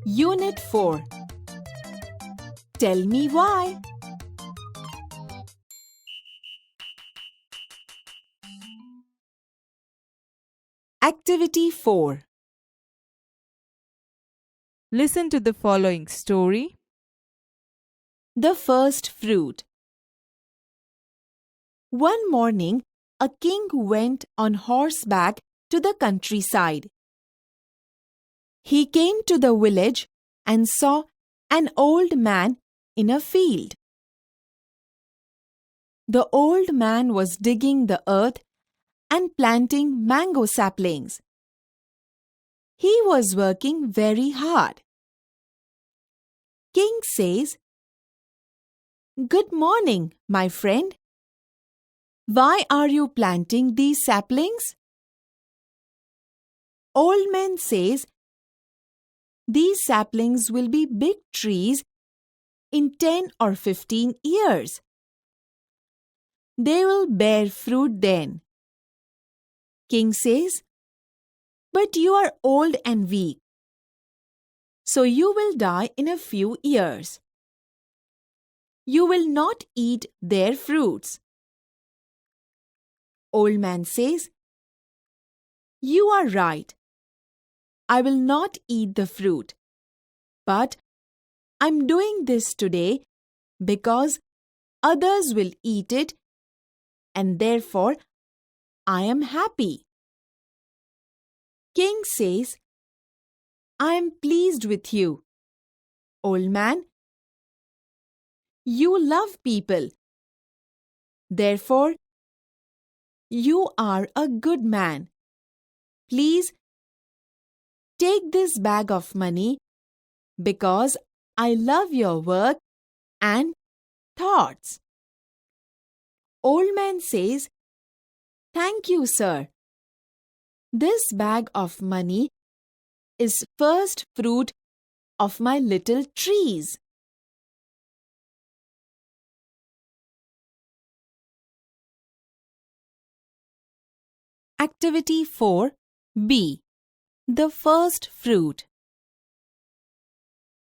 Unit 4. Tell me why. Activity 4. Listen to the following story. The first fruit. One morning, a king went on horseback to the countryside. He came to the village and saw an old man in a field. The old man was digging the earth and planting mango saplings. He was working very hard. King says, "Good morning, my friend. Why are you planting these saplings?" Old man says, "These saplings will be big trees in 10 or 15 years. They will bear fruit then." King says, "But you are old and weak, so you will die in a few years. You will not eat their fruits." Old man says, "You are right. I will not eat the fruit, but I'm doing this today because others will eat it, and therefore I am happy." King says, "I am pleased with you, old man. You love people. Therefore, you are a good man. Please take this bag of money because I love your work and thoughts." Old man says, "Thank you, sir. This bag of money is first fruit of my little trees." Activity 4B. The first fruit.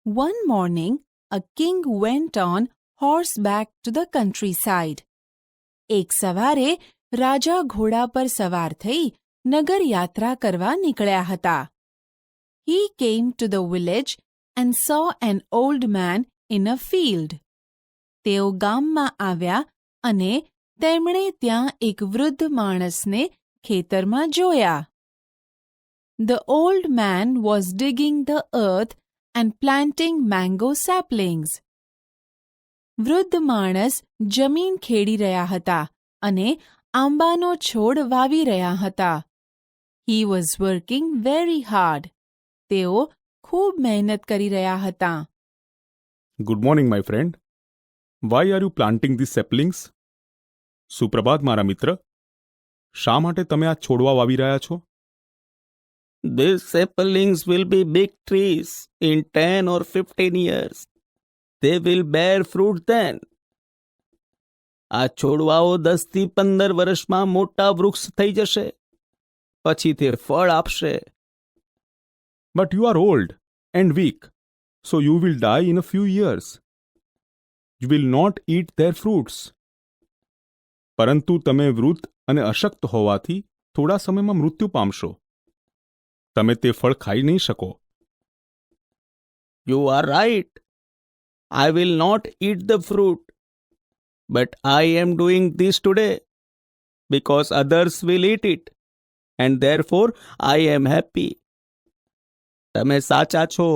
One morning, a king went on horseback to the countryside. એક સવારે રાજા ઘોડા પર સવાર થઈ નગર યાત્રા કરવા નીકળ્યા હતા. He came to the village and saw an old man in a field. તેઓ ગામમાં આવ્યા અને તેમણે ત્યાં એક વૃદ્ધ માણસને ખેતરમાં જોયા. The old man was digging the earth and planting mango saplings. વૃદ્ધ માણસ જમીન ખેડી રહ્યા હતા અને આંબાનો છોડ વાવી રહ્યા હતા. He was working very hard. તેઓ ખૂબ મહેનત કરી રહ્યા હતા. Good morning, my friend. Why are you planting these saplings? સુપ્રભાત મારા મિત્ર. શા માટે તમે આ છોડવા વાવી રહ્યા છો? These saplings will be big trees in 10 or 15 years. They will bear fruit then. આ છોડવાઓ 10 થી 15 વર્ષમાં મોટા વૃક્ષ થઈ જશે. પછી તે ફળ આપશે. But you are old and weak, so you will die in a few years. You will not eat their fruits. પરંતુ તમે વૃદ્ધ અને અશક્ત હોવાથી થોડા સમયમાં મૃત્યુ પામશો. તમે તે ફળ ખાઈ નહીં શકો. You are right. I will not eat the fruit. But I am doing this today because others will eat it, and therefore I am happy. તમે સાચા છો.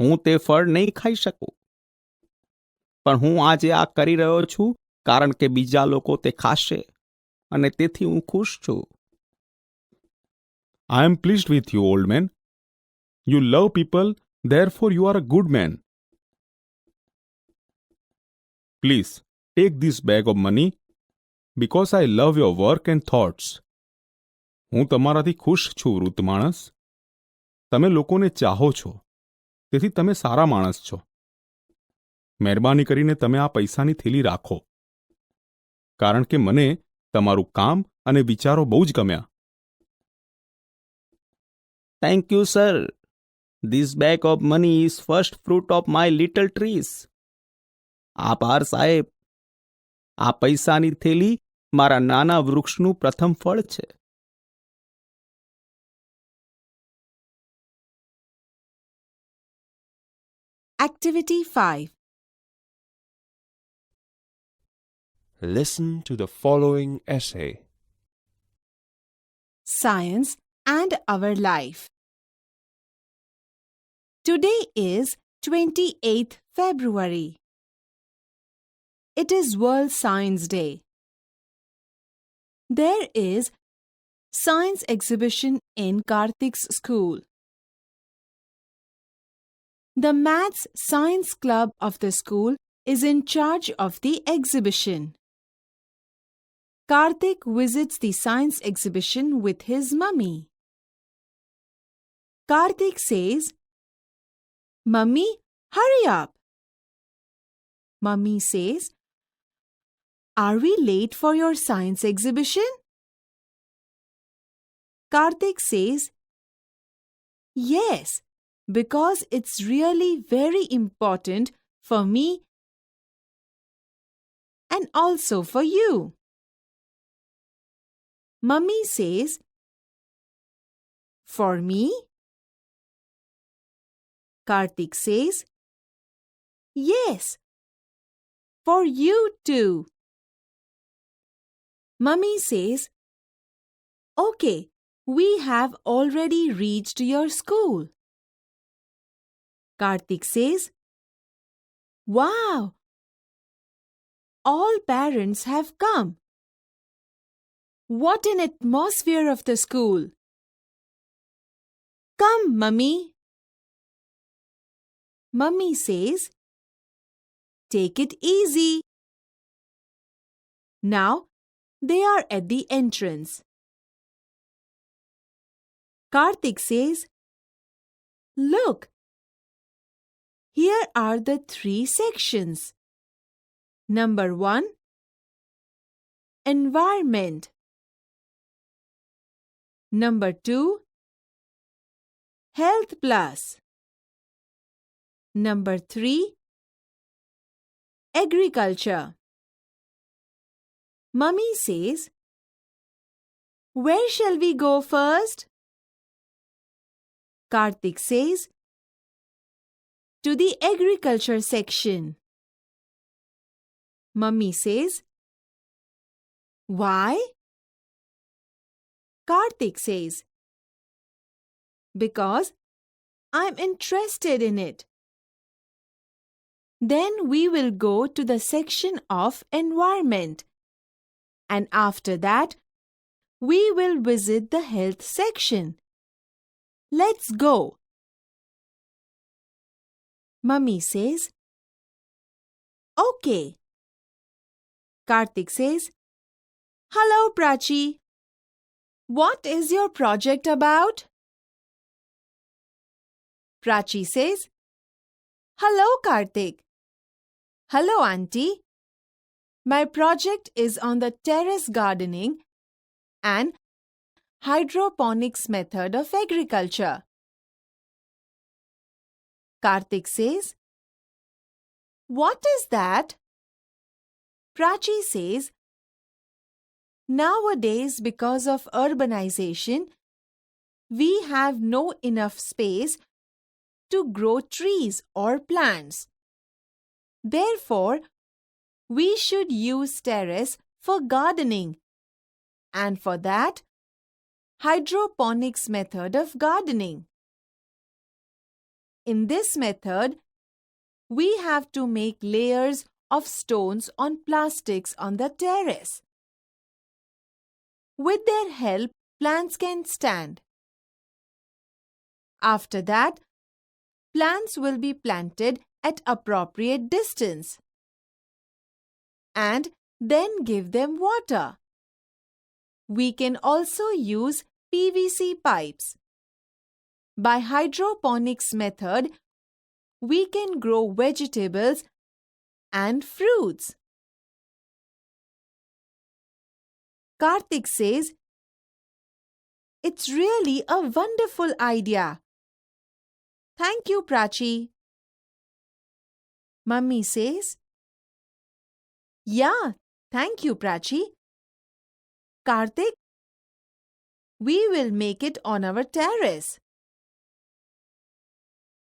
હું તે ફળ નહીં ખાઈ શકું. પણ હું આજે આ કરી રહ્યો છું કારણ કે બીજા લોકો તે ખાશે અને તેથી હું ખુશ છું. I am pleased with you, old man. You love people, therefore you are a good man. Please, take this bag of money because I love your work and thoughts. હું તમારાથી ખુશ છું, વૃદ્ધ માણસ. તમે લોકોને ચાહો છો, તેથી તમે સારા માણસ છો. મહેરબાની કરીને તમે આ પૈસાની થેલી રાખો, કારણ કે મને તમારું કામ અને વિચારો બહુ જ ગમ્યા. Thank you, sir. This bag of money is first fruit of my little trees. આભાર સાહેબ. આ પૈસાની થેલી મારા નાના વૃક્ષનું પ્રથમ ફળ છે. Activity 5. Listen to the following essay. Science and our life. Today is 28th February. It is World Science Day. There is science exhibition in Karthik's school. The Maths Science Club of the school is in charge of the exhibition. Karthik visits the science exhibition with his mummy. Karthik says, "Mummy, hurry up." Mummy says, "Are we late for your science exhibition?" Karthik says, "Yes, because it's really very important for me and also for you." Mummy says, "For me?" Karthik says, "Yes, for you too." Mummy says, "Okay, we have already reached your school." Karthik says, "Wow! All parents have come. What an atmosphere of the school. Come, Mummy." Mummy says, "Take it easy." Now they are at the entrance. Karthik says, "Look, here are the 3 sections. Number 1, Environment. Number 2, Health Plus. Number 3, Agriculture." Mummy says, "Where shall we go first?" Karthik says, "To the agriculture section." Mummy says, "Why?" Karthik says, "Because I'm interested in it." Then we will go to the section of environment, and after that, we will visit the health section. Let's go. Mummy says, "Okay." Karthik says, "Hello, Prachi. What is your project about?" Prachi says, "Hello, Karthik." "Hello, Auntie. My project is on the terrace gardening and hydroponics method of agriculture." Karthik says, "What is that?" Prachi says, "Nowadays, because of urbanization, we have no enough space to grow trees or plants. Therefore, we should use terrace for gardening, and for that, hydroponics method of gardening. In this method, we have to make layers of stones on plastics on the terrace. With their help, plants can stand. After that, plants will be planted at appropriate distance and then give them water. We can also use PVC pipes. By hydroponics method, we can grow vegetables and fruits." Karthik says, "It's really a wonderful idea. Thank you, Prachi. Mummy says, Yeah, thank you, Prachi. Karthik, we will make it on our terrace.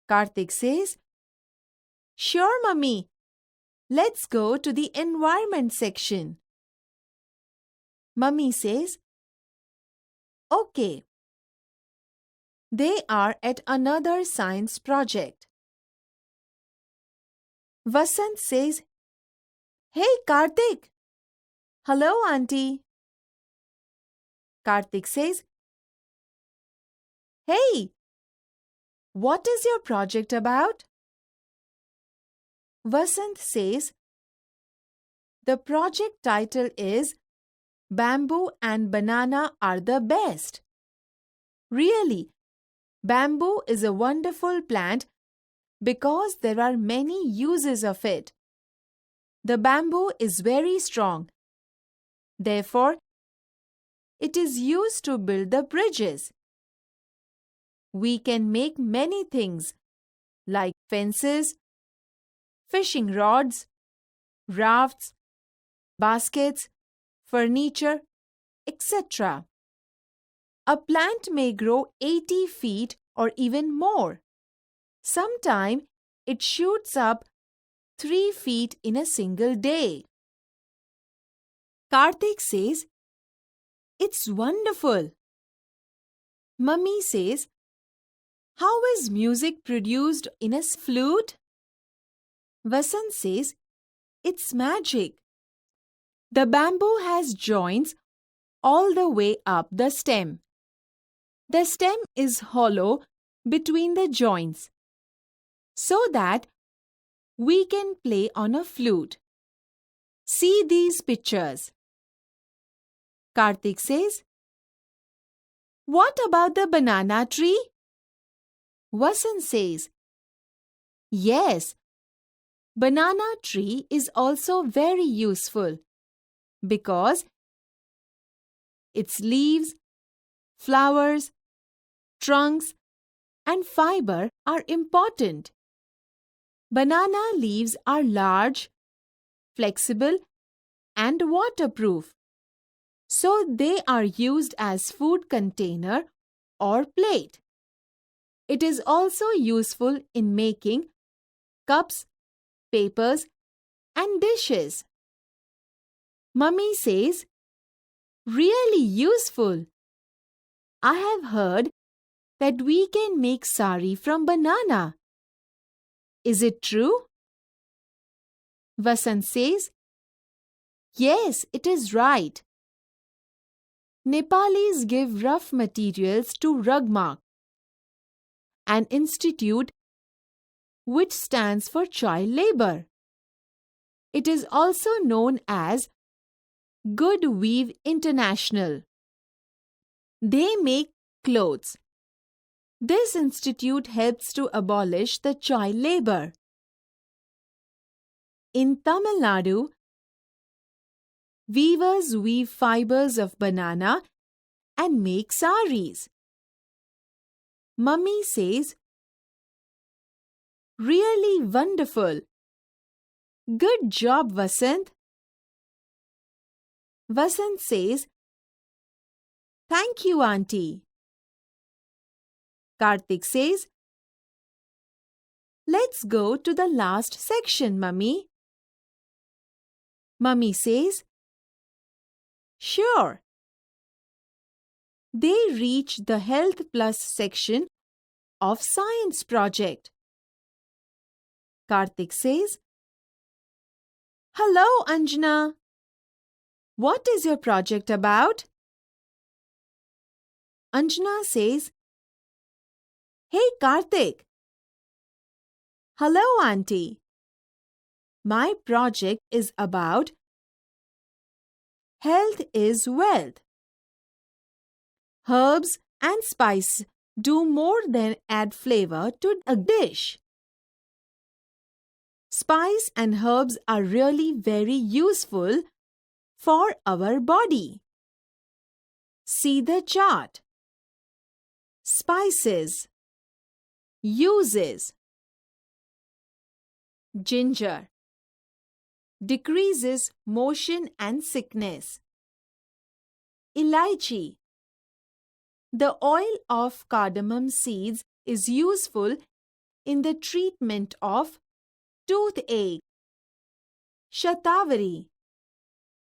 Karthik says, Sure, Mummy. Let's go to the environment section. Mummy says, Okay. They are at another science project. Vasant says, Hey, Karthik. Hello, Auntie. Karthik says, Hey, what is your project about? Vasant says, The project title is Bamboo and Banana Are the Best. Really, bamboo is a wonderful plant because there are many uses of it. The bamboo is very strong. Therefore, it is used to build the bridges. We can make many things like fences, fishing rods, rafts, baskets, furniture, etc. A plant may grow 80 feet or even more. Sometimes it shoots up 3 feet in a single day. Karthik says, It's wonderful. Mummy says, How is music produced in a flute? Vasant says, It's magic. The bamboo has joints all the way up the stem. The stem is hollow between the joints so that we can play on a flute. See these pictures. Karthik says, What about the banana tree? Vasant says, Yes, banana tree is also very useful because its leaves, flowers, trunks, and fiber are important. Banana leaves are large, flexible, and waterproof, so they are used as food container or plate. It is also useful in making cups, papers, and dishes. Mummy says, Really useful. I have heard that we can make sari from banana. Is it true? Vasant says, Yes, it is right. Nepalis give rough materials to Rugmark, an institute which stands for child labor. It is also known as Good Weave International. They make clothes. This institute helps to abolish the child labor. In Tamil Nadu, weavers weave fibers of banana and make saris. Mummy says, Really wonderful. Good job, Vasant. Vasant says, Thank you, Auntie. Karthik says, Let's go to the last section, Mummy. Mummy says, Sure. They reach the Health Plus section of Science Project. Karthik says, Hello, Anjana. What is your project about? Anjana says, Hey, Karthik. Hello, Auntie. My project is about Health is Wealth. Herbs and spice do more than add flavor to a dish. Spice and herbs are really very useful for our body. See the chart. Spices, Uses. Ginger decreases motion and sickness. Elaichi. The oil of cardamom seeds is useful in the treatment of toothache. Shatavari.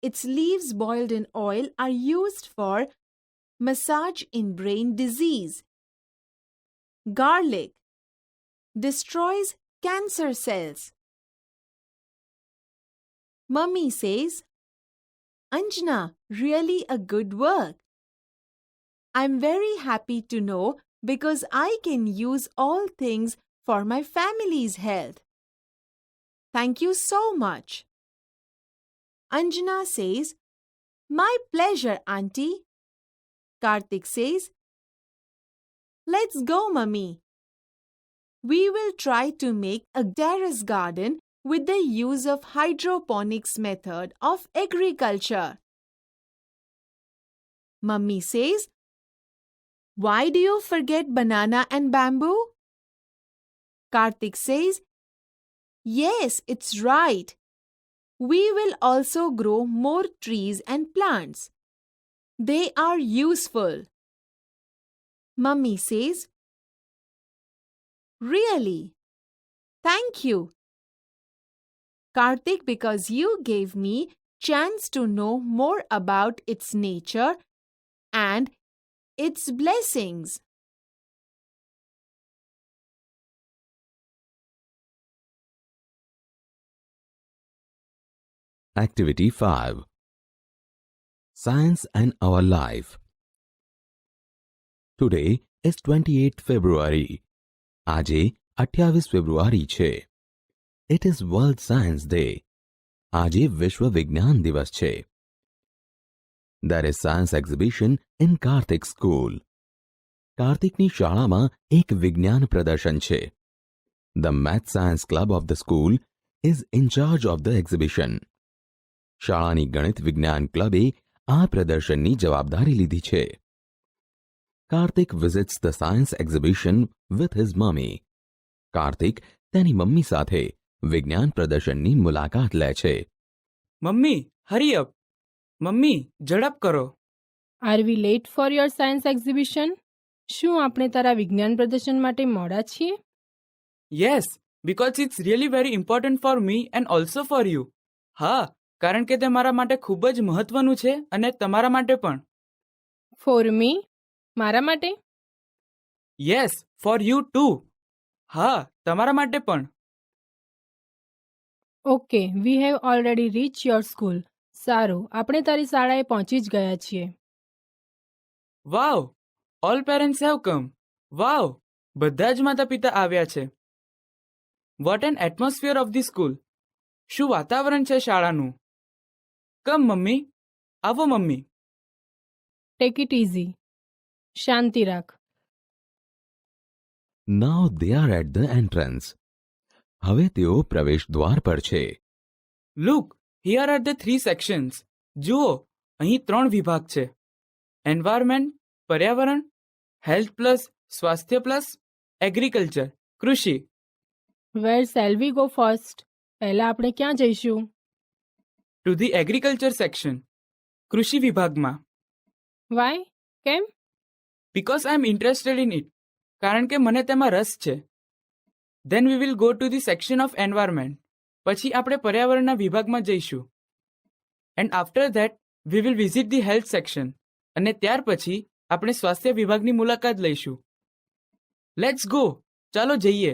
Its leaves boiled in oil are used for massage in brain disease. Garlic destroys cancer cells. Mummy says, Anjana, really a good work. I'm very happy to know because I can use all things for my family's health. Thank you so much. Anjana says, My pleasure, Auntie. Karthik says, Let's go, Mummy. We will try to make a terrace garden with the use of hydroponics method of agriculture. Mummy says, Why do you forget banana and bamboo? Karthik says, Yes, it's right. We will also grow more trees and plants. They are useful. Mummy says, Really? Thank you, Karthik, because you gave me chance to know more about its nature and its blessings. Activity 5. Science and Our Life. Today is 28th February. આજે 28 ફેબ્રુઆરી છે. It is World Science Day. આજે વિશ્વ વિજ્ઞાન દિવસ છે. There is science exhibition in Karthik's school. કાર્તિકની શાળામાં એક વિજ્ઞાન પ્રદર્શન છે. The Math Science Club of the school is in charge of the exhibition. શાળાની ગણિત વિજ્ઞાન ક્લબે આ પ્રદર્શનની જવાબદારી લીધી છે. Karthik visits the science exhibition with his mummy. Kartik તેની મમ્મી સાથે વિજ્ઞાન પ્રદર્શનની મુલાકાત લે છે. મમ્મી, હરી અપ. મમ્મી, ઝડપ કરો. Are we late for your science exhibition? શું આપણે તારા વિજ્ઞાન પ્રદર્શન માટે મોડા છીએ? Yes, because it's really very important for me and also for you. હા, કારણ કે તે મારા માટે ખૂબ જ મહત્વનું છે અને તમારા માટે પણ. For me? મારા માટે? Yes, for you too. હા, તમારા માટે પણ. Okay, we have already reach your school. સારું, આપણે તારી શાળાએ પહોંચી જ ગયા છીએ. Wow, all parents have come. Wow, બધા જ માતા પિતા આવ્યા છે. What an atmosphere of the school. શું વાતાવરણ છે શાળાનું. કમ મમ્મી, આવો મમ્મી. Take it easy. શાંતિ રાખ. Now they are at the entrance. હવે તેઓ પ્રવેશ દ્વાર પર છે. Look, here are the 3 sections. જુઓ, અહીં 3 વિભાગ છે. એન્વાયરમેન્ટ, પર્યાવરણ, હેલ્થ પ્લસ, સ્વાસ્થ્ય પ્લસ, એગ્રીકલ્ચર, કૃષિ. વેર શેલ વી ગો ફર્સ્ટ? પહેલા આપણે ક્યાં જઈશું? ટુ ધી એગ્રીકલ્ચર સેક્શન, કૃષિ વિભાગમાં. વાય? કેમ? Because I am interested in it. કારણ કે મને તેમાં રસ છે. Then we will go to the section of environment. પછી આપણે પર્યાવરણના વિભાગમાં જઈશું. And after that we will visit the health section. અને ત્યાર પછી આપણે સ્વાસ્થ્ય વિભાગની મુલાકાત લઈશું. લેટ્સ ગો, ચાલો જઈએ.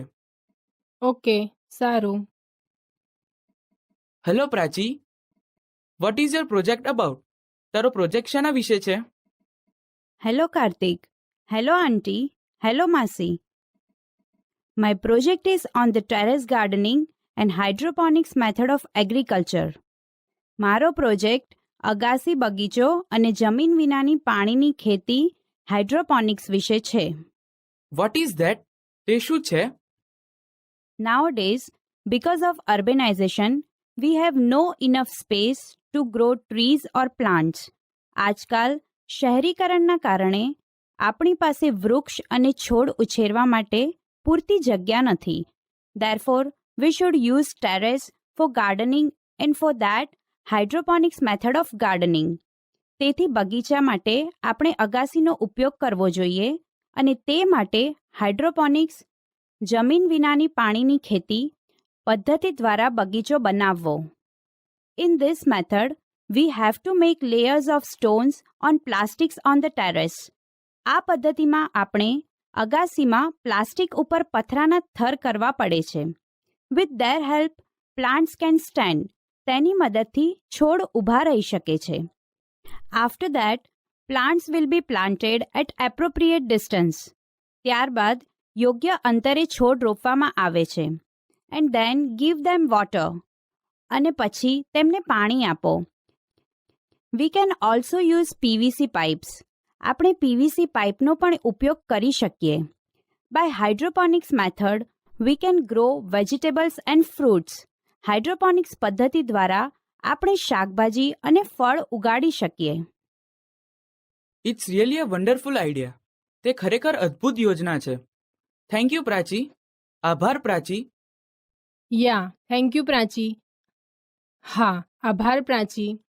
ઓકે, સારું. Hello Prachi, what is your project about? તારો પ્રોજેક્ટ શાના વિશે છે? Hello Karthik. Hello Auntie. Hello Masi. My project is on the terrace gardening and hydroponics method of agriculture. મારો પ્રોજેક્ટ અગાસી બગીચો અને જમીન વિનાની પાણીની ખેતી હાઇડ્રોપોનિક્સ વિશે છે. What is that? તે શું છે? Nowadays, because of urbanization, we have no enough space to grow trees or plants. આજકાલ શહેરીકરણના કારણે આપણી પાસે વૃક્ષ અને છોડ ઉછેરવા માટે પૂરતી જગ્યા નથી. Therefore, we should use terrace for gardening and for that, hydroponics method of gardening. તેથી બગીચા માટે આપણે અગાસીનો ઉપયોગ કરવો જોઈએ અને તે માટે હાઇડ્રોપોનિક્સ જમીન વિનાની પાણીની ખેતી પદ્ધતિ દ્વારા બગીચો બનાવવો. In this method, we have to make layers of stones on plastics on the terrace. આ પદ્ધતિમાં આપણે અગાસીમાં પ્લાસ્ટિક ઉપર પથરાના થર કરવા પડે છે. With their help, plants can stand. તેની મદદથી છોડ ઊભા રહી શકે છે. After that, plants will be planted at appropriate distance. ત્યારબાદ યોગ્ય અંતરે છોડ રોપવામાં આવે છે. And then give them water. અને પછી તેમને પાણી આપો. We can also use PVC pipes. આપણે PVC પાઇપનો પણ ઉપયોગ કરી શકીએ. By hydroponics method, we can grow vegetables and fruits. Hydroponics પદ્ધતિ દ્વારા આપણે શાકભાજી અને ફળ ઉગાડી શકીએ. It's really a wonderful idea. તે ખરેખર અદ્ભુત યોજના છે. Thank you Prachi. આભાર Prachi. Yeah thank you Prachi. હા આભાર Prachi.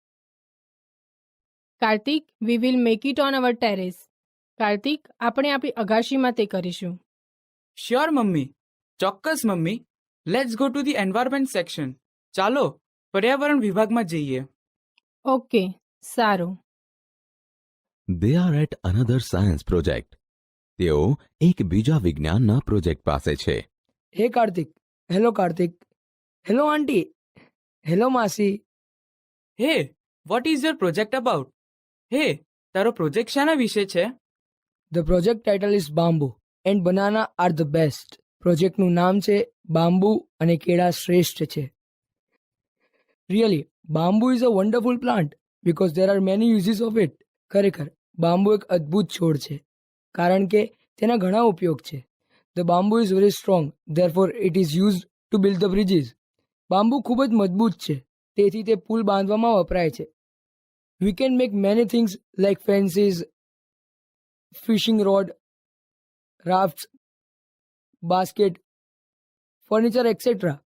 Kartik, we will make it on our terrace. Kartik, આપણે આપણી અગાશીમાં તે કરીશું. શ્યોર મમ્મી, ચોક્કસ mummy. Let's go to the environment section. ચાલો પર્યાવરણ વિભાગમાં જઈએ. ઓકે, સારું. They are at another science project. તેઓ એક બીજા વિજ્ઞાનના પ્રોજેક્ટ પાસે છે. હે Kartik. Hello Kartik. Hello aunty. Hello માસી. હે, what is your project about? હે, તારો પ્રોજેક્ટ શાના વિશે છે? The project title is bamboo and banana are the best. પ્રોજેક્ટનું નામ છે બામ્બુ અને કેળા શ્રેષ્ઠ છે. Really bamboo is a wonderful plant because there are many uses of it. ખરેખર બામ્બુ એક અદ્ભુત છોડ છે કારણ કે તેના ઘણા ઉપયોગ છે. The bamboo is very strong, therefore it is used to build the bridges. Bamboo ખૂબ જ મજબૂત છે તેથી તે પુલ બાંધવામાં વપરાય છે. We can make many things like fences, fishing rod, rafts, basket, furniture etcetera.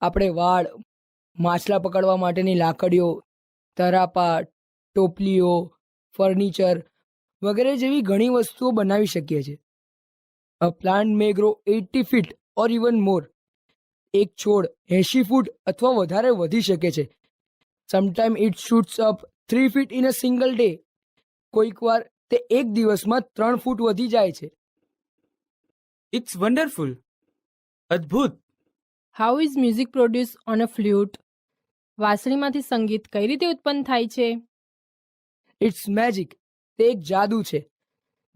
આપણે વાડ, માછલા પકડવા માટેની લાકડીઓ, તરાપા, ટોપલીઓ, ફર્નિચર વગેરે જેવી ઘણી વસ્તુઓ બનાવી શકીએ છીએ. A plant may grow 80 feet or even more. એક છોડ 80 ફૂટ અથવા વધારે વધી શકે છે. Sometime it shoots up 3 feet in a single day. કોઈક વાર તે એક દિવસમાં 3 ફૂટ વધી જાય છે. It's wonderful. અદ્ભુત. How is music produce on a flute? વાંસળીમાંથી સંગીત કઈ રીતે ઉત્પન્ન થાય છે? It's magic. તે એક જાદુ છે.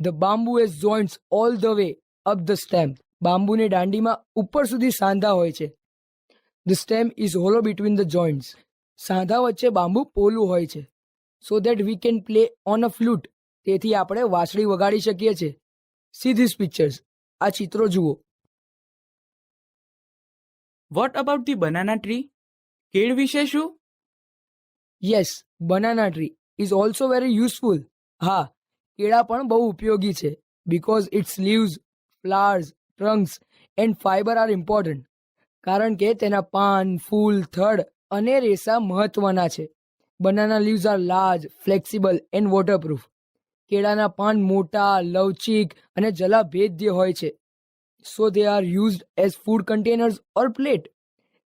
The bamboo has joints all the way up the stem. બામ્બુની દાંડીમાં ઉપર સુધી સાંધા હોય છે. The stem is hollow between the joints. સાંધા વચ્ચે બામ્બુ પોલું હોય છે. So that we can play on a flute. તેથી આપણે વાંસળી વગાડી શકીએ છીએ. See this pictures. આ ચિત્રો જુઓ. What about the banana tree? કેળ વિશે શું? Yes, banana tree is also very useful. હા, કેળા પણ બહુ ઉપયોગી છે because its leaves, flowers, trunks and fibre are important. કારણ કે તેના પાન, ફૂલ, થડ અને રેસા મહત્વના છે. Banana leaves are large, flexible and waterproof. કેળાના પાન મોટા, લવચીક અને જલાભેદ્ય હોય છે. So they are used as food containers or plate.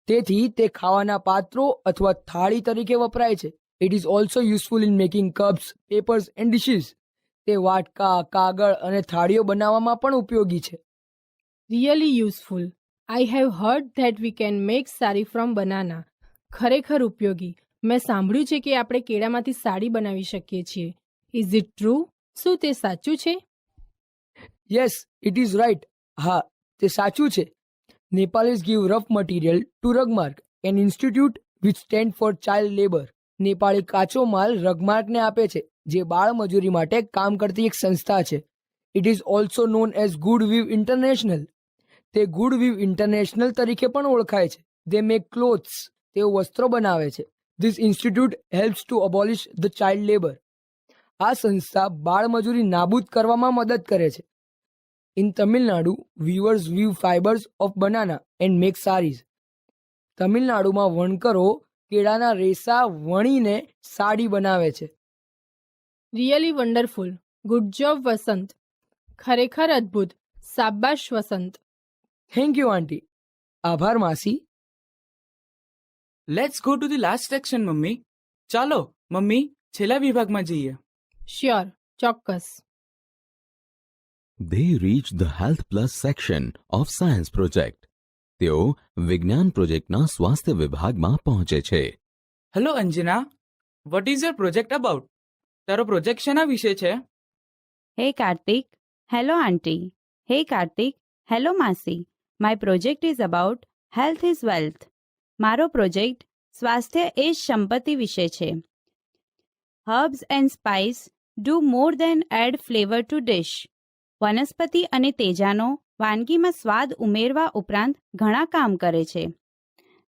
તેથી તે ખાવાના પાત્રો અથવા થાળી તરીકે વપરાય છે. It is also useful in making cups, papers and dishes. તે વાટકા, કાગળ અને થાળીઓ બનાવવામાં પણ ઉપયોગી છે. Really useful. I have heard that we can make sari from banana. ખરેખર ઉપયોગી. મેં સાંભળ્યું છે કે આપણે કેળામાંથી સાડી બનાવી શકીએ છીએ. Is it true? શું તે સાચું છે? Yes, it is right. હા, તે સાચું છે. Nepalese give rough material to Rugmark, an institute which stand for child labour. Nepali કાચો માલ રગમાર્કને આપે છે જે બાળ મજૂરી માટે કામ કરતી એક સંસ્થા છે. It is also known as Good Weave International. તે ગુડ વીવ ઇન્ટરનેશનલ તરીકે પણ ઓળખાય છે. They make clothes. તેઓ વસ્ત્રો બનાવે છે. This institute helps to abolish the child labour. આ સંસ્થા બાળ મજૂરી નાબૂદ કરવામાં મદદ કરે છે. In Tamil Nadu, weavers weave fibers of banana and make saris. તમિલનાડુમાં વણકરો કેળાના રેસા વણીને સાડી બનાવે છે. Really wonderful. ગુડ જોબ વસંત. ખરેખર અદ્ભુત. શાબાશ વસંત. થેન્ક યુ આંટી. આભાર માસી. Let's go to the last section mummy. ચાલો મમ્મી છેલ્લા વિભાગમાં જઈએ. શ્યોર, ચોક્કસ. They reach the Health Plus section of Science Project. તેઓ વિજ્ઞાન પ્રોજેક્ટના સ્વાસ્થ્ય વિભાગમાં પહોંચે છે. Hello Anjana, what is your project about? તારો પ્રોજેક્ટ શેના વિશે છે? Hey Karthik. Hello Auntie. Hey Karthik. Hello Masi. My project is about health is wealth. મારો પ્રોજેક્ટ સ્વાસ્થ્ય એ જ સંપત્તિ વિશે છે. Herbs and spice do more than add flavor to dish. વનસ્પતિ અને તેજાનો વાનગીમાં સ્વાદ ઉમેરવા ઉપરાંત ઘણા કામ કરે છે.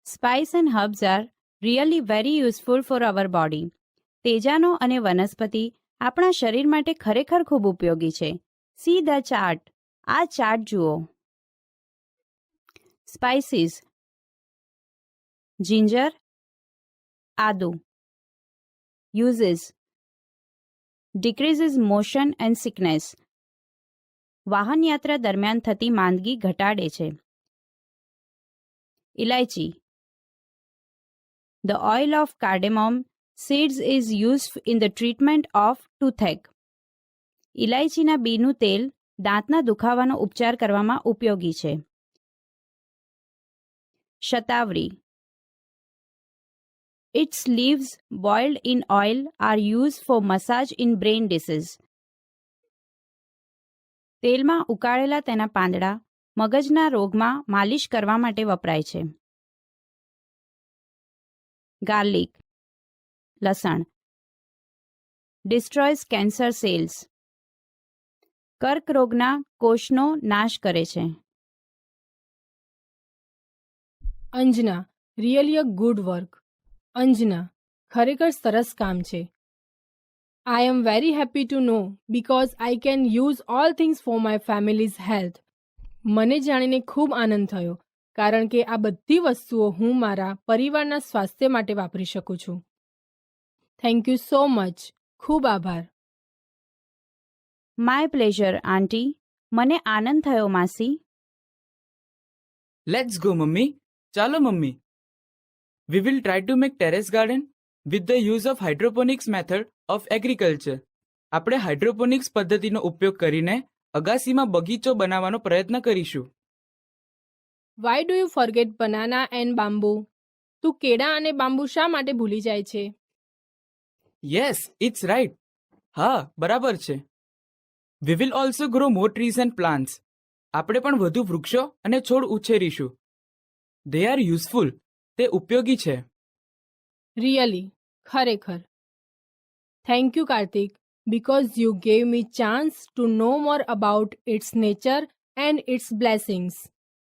Spice and herbs are really very useful for our body. તેજાનો અને વનસ્પતિ આપણા શરીર માટે ખરેખર ખૂબ ઉપયોગી છે. See the chart. આ ચાર્ટ જુઓ. સ્પાઇસીસ: જિંજર, આદુ. Uses: decreases motion and sickness. વાહન યાત્રા દરમિયાન થતી માંદગી ઘટાડે છે. ઇલાયચી: The oil of cardamom seeds is used in the treatment of toothache. ઇલાયચીના બીનું તેલ દાંતના દુખાવાનો ઉપચાર કરવામાં ઉપયોગી છે. Shatavari: Its leaves boiled in oil are used for massage in brain disease. તેલમાં ઉકાળેલા તેના પાંદડા મગજના રોગમાં માલિશ કરવા માટે વપરાય છે. ગાર્લિક: લસણ. ડિસ્ટ્રોયસ કેન્સર સેલ્સ. કર્કરોગના કોષનો નાશ કરે છે. Anjana, really a good work. Anjana, ખરેખર સરસ કામ છે. I am very happy to know because I can use all things for my family's health. મને જાણીને ખૂબ આનંદ થયો કારણ કે આ બધી વસ્તુઓ હું મારા પરિવારના સ્વાસ્થ્ય માટે વાપરી શકું છું. Thank you so much. ખૂબ આભાર. My pleasure aunty. મને આનંદ થયો માસી. Let's go mummy. ચાલો mummy. We will try to make terrace garden with the use of hydroponics method of agriculture. આપણે હાઇડ્રોપોનિક્સ પદ્ધતિનો ઉપયોગ કરીને અગાસીમાં બગીચો બનાવવાનો પ્રયત્ન કરીશું. Why do you forget banana and bamboo? તું કેળા અને બાંબુ શા માટે ભૂલી જાય છે? Yes, it's right. હા, બરાબર છે. We will also grow more trees and plants. આપણે પણ વધુ વૃક્ષો અને છોડ ઉછેરીશું. They are useful. તે ઉપયોગી છે. રિયલી, ખરેખર. Thank you Kartik because you gave me chance to know more about its nature and its blessings.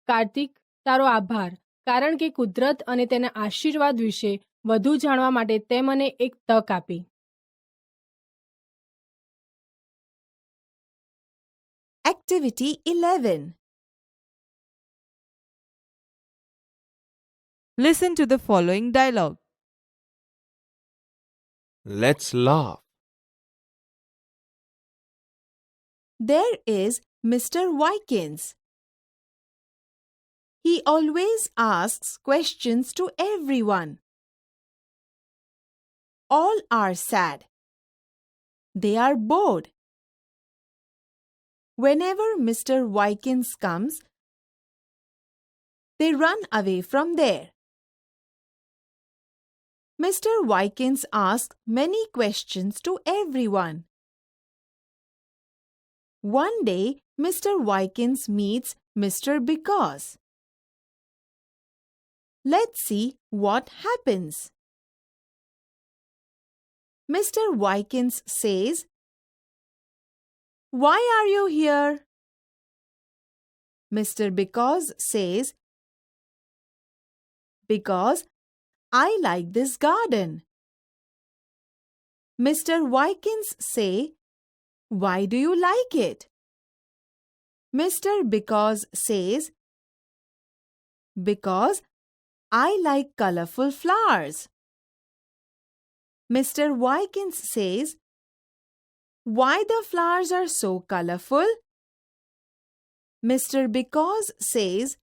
Kartik, તારો આભાર કારણ કે કુદરત અને તેના આશીર્વાદ વિશે વધુ જાણવા માટે તે મને એક તક આપી. Activity 11. Listen to the following dialogue. Let's laugh. There is Mr. Wykins. He always asks questions to everyone. All are sad. They are bored. Whenever Mr. Wykins comes, they run away from there. Mr. Wykins asks many questions to everyone. One day, Mr. Wykins meets Mr. Because. Let's see what happens. Mr. Wykins says, "Why are you here?" Mr. Because says, "Because I like this garden." Mr. Wykins say, "Why do you like it?" Mr. Because says, because I like colorful flowers. Mr. Wykins says, why the flowers are so colorful? Mr. Because says,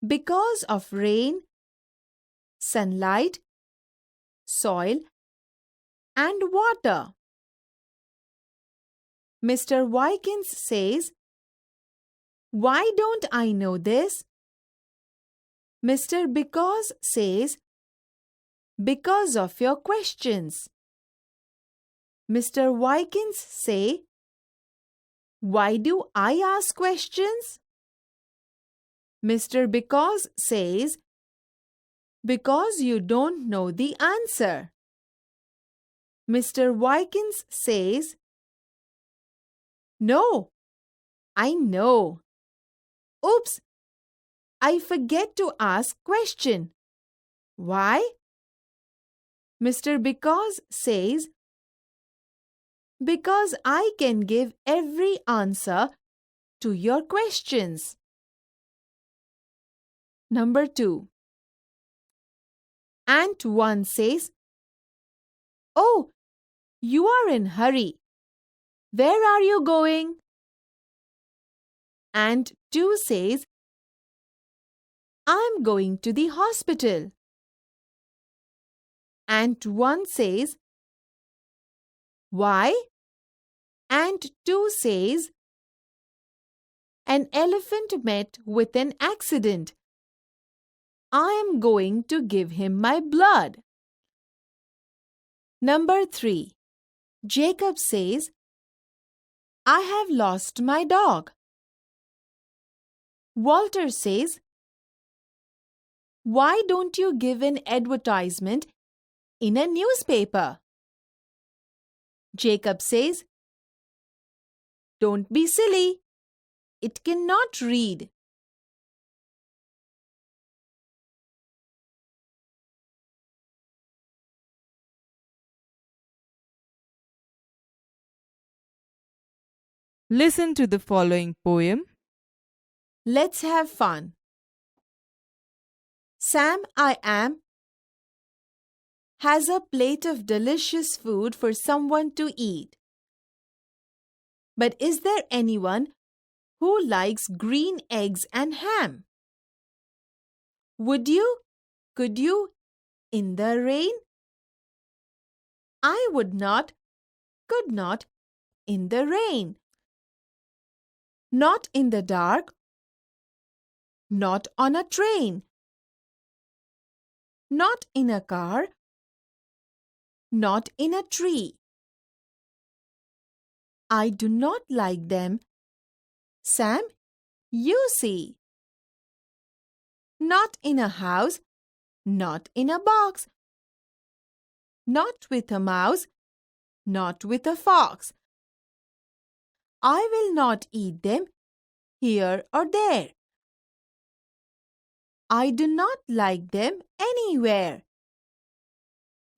because of rain, sunlight, soil, and water. Mr. Wykins says, why don't I know this? Mr. Because says, because of your questions. Mr. Wykins say, why do I ask questions? Mr. Because says, because you don't know the answer. Mr. Wykins says, no, I know. Oops, I forget to ask question. Why? Mr. Because says, because I can give every answer to your questions. Number 2. Ant 1 says, oh, you are in hurry. Where are you going? Ant 2 says, I'm going to the hospital. Ant 1 says, why? Ant 2 says, an elephant met with an accident. I am going to give him my blood. Number 3. Jacob says, I have lost my dog. Walter says, why don't you give an advertisement in a newspaper? Jacob says, don't be silly. It cannot read. Listen to the following poem. Let's have fun. Sam I Am has a plate of delicious food for someone to eat. But is there anyone who likes green eggs and ham? Would you? Could you? In the rain? I would not, could not, in the rain. Not in the dark. Not on a train. Not in a car. Not in a tree. I do not like them. Sam, you see. Not in a house. Not in a box. Not with a mouse. Not with a fox. I will not eat them here or there. I do not like them anywhere.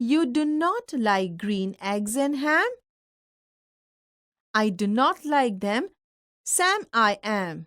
You do not like green eggs and ham? I do not like them. Sam I Am.